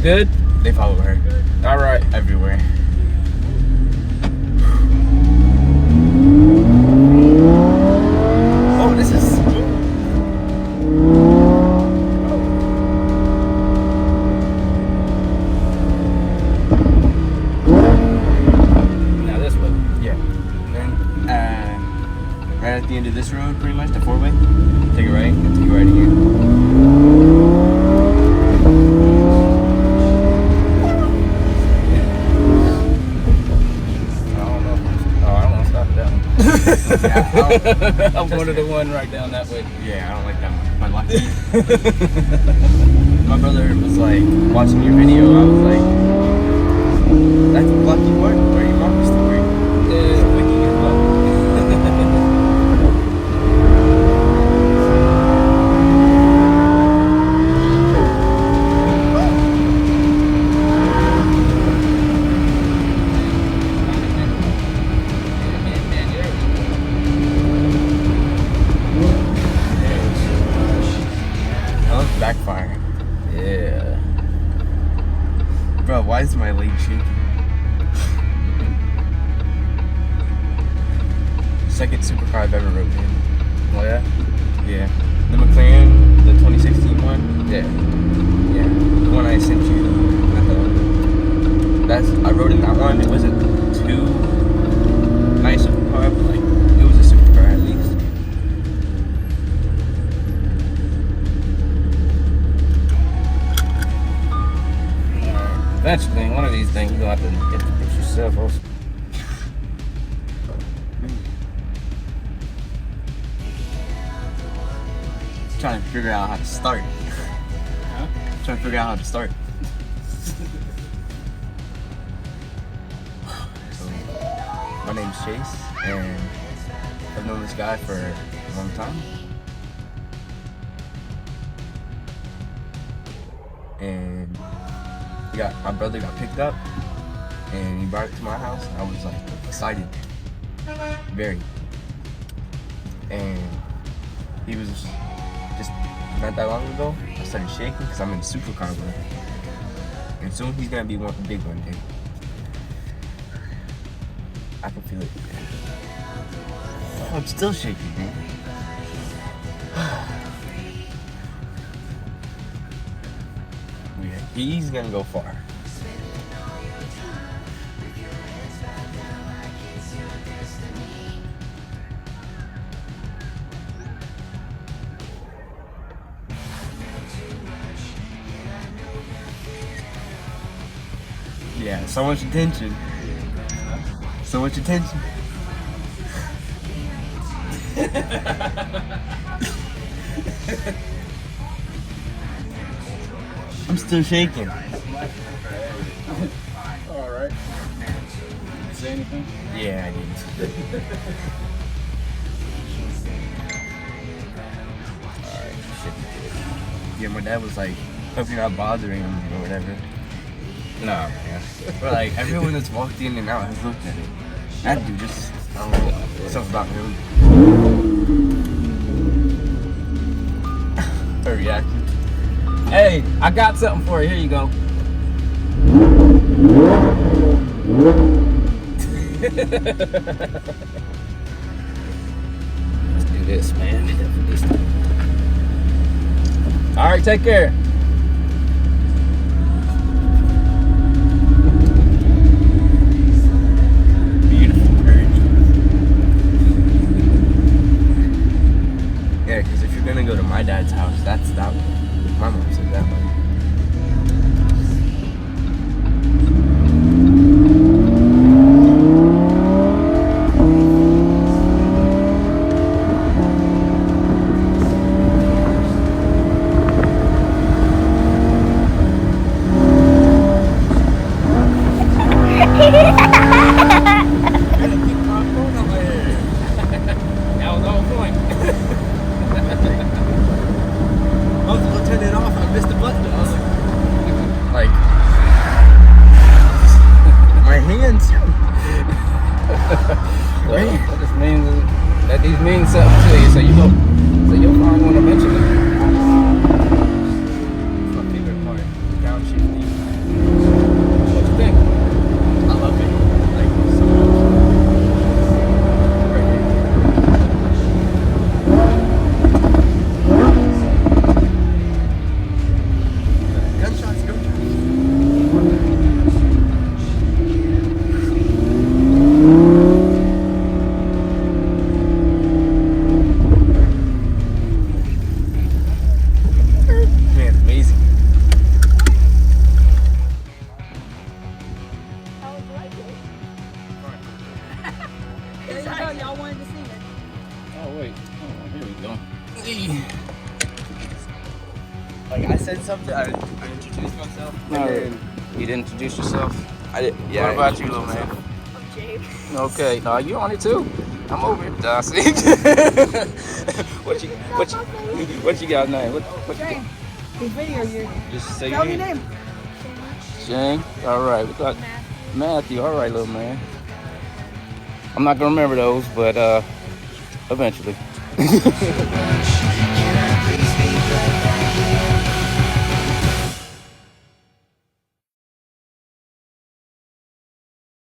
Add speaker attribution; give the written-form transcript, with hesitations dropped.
Speaker 1: Good?
Speaker 2: They follow her.
Speaker 1: All right.
Speaker 2: Everywhere. Oh, this is smooth.
Speaker 1: Now this way.
Speaker 2: Yeah. Then, right at the end of this road, pretty much, the four-way, take it right, and take it right again.
Speaker 1: Yeah, I'm going to the one right down that way.
Speaker 2: Yeah, I don't like that one. My lucky. My brother was like watching your video. I was like, "That's lucky what? Where you walk the story?"
Speaker 1: Yeah.
Speaker 2: It's wiki as well. Backfire.
Speaker 1: Yeah.
Speaker 2: Bro, why is my leg shaking? Second supercar I've ever rode in.
Speaker 1: Oh yeah?
Speaker 2: Yeah. The McLaren, the 2016 one.
Speaker 1: Yeah.
Speaker 2: Yeah. The one I sent you. Not that one. I rode in that one. It wasn't too nice of a car, but like it was a supercar at least.
Speaker 1: Eventually, one of these things you're gonna have to get yourself also.
Speaker 2: Trying to figure out how to start.
Speaker 1: Huh?
Speaker 2: Trying to figure out how to start. So, my name's Chase, and I've known this guy for a long time. And my brother got picked up, and he brought it to my house. I was like excited, very. And he was just not that long ago. I started shaking because I'm in a supercar with him, and soon he's gonna be one big one day. I can feel it. Oh, I'm still shaking, man. He's gonna go far. Yeah, so much attention. So much attention. I'm still shaking.
Speaker 1: Alright. Say anything?
Speaker 2: Yeah, I did. Alright, shit. Yeah, my dad was like, hope you're not bothering him or whatever.
Speaker 1: Nah, man.
Speaker 2: But like, everyone that's walked in and out has looked at it. That dude just, I don't know, stuff about him. Her reaction.
Speaker 1: Hey, I got something for you. Here you go. Let's do this, man. All right, take care.
Speaker 2: Beautiful bird. Yeah, because if you're gonna go to my dad's house, that's that one. My mom said that one.
Speaker 1: That was on point.
Speaker 2: I was gonna turn it off. I missed the button. I was like my hands.
Speaker 1: Well, that just means that these mean something to you, so you'll find one eventually.
Speaker 2: It's my favorite part. Downshift.
Speaker 1: wait. Oh, here we go.
Speaker 2: Like I said something, I introduced myself. And
Speaker 1: No,
Speaker 2: then
Speaker 1: you didn't introduce yourself.
Speaker 2: I did. Yeah.
Speaker 1: What
Speaker 2: I
Speaker 1: about you,
Speaker 2: introduced
Speaker 1: little man?
Speaker 2: myself.
Speaker 3: I'm Jake.
Speaker 1: Okay, no, you on it too. I'm over it, Darcy. what you got name? What you got?
Speaker 3: This video you.
Speaker 1: Just say
Speaker 3: Tell
Speaker 1: your
Speaker 3: me
Speaker 1: name.
Speaker 3: name.
Speaker 1: Shane. All right, we got Matthew. All right, little man. I'm not gonna remember those, but eventually.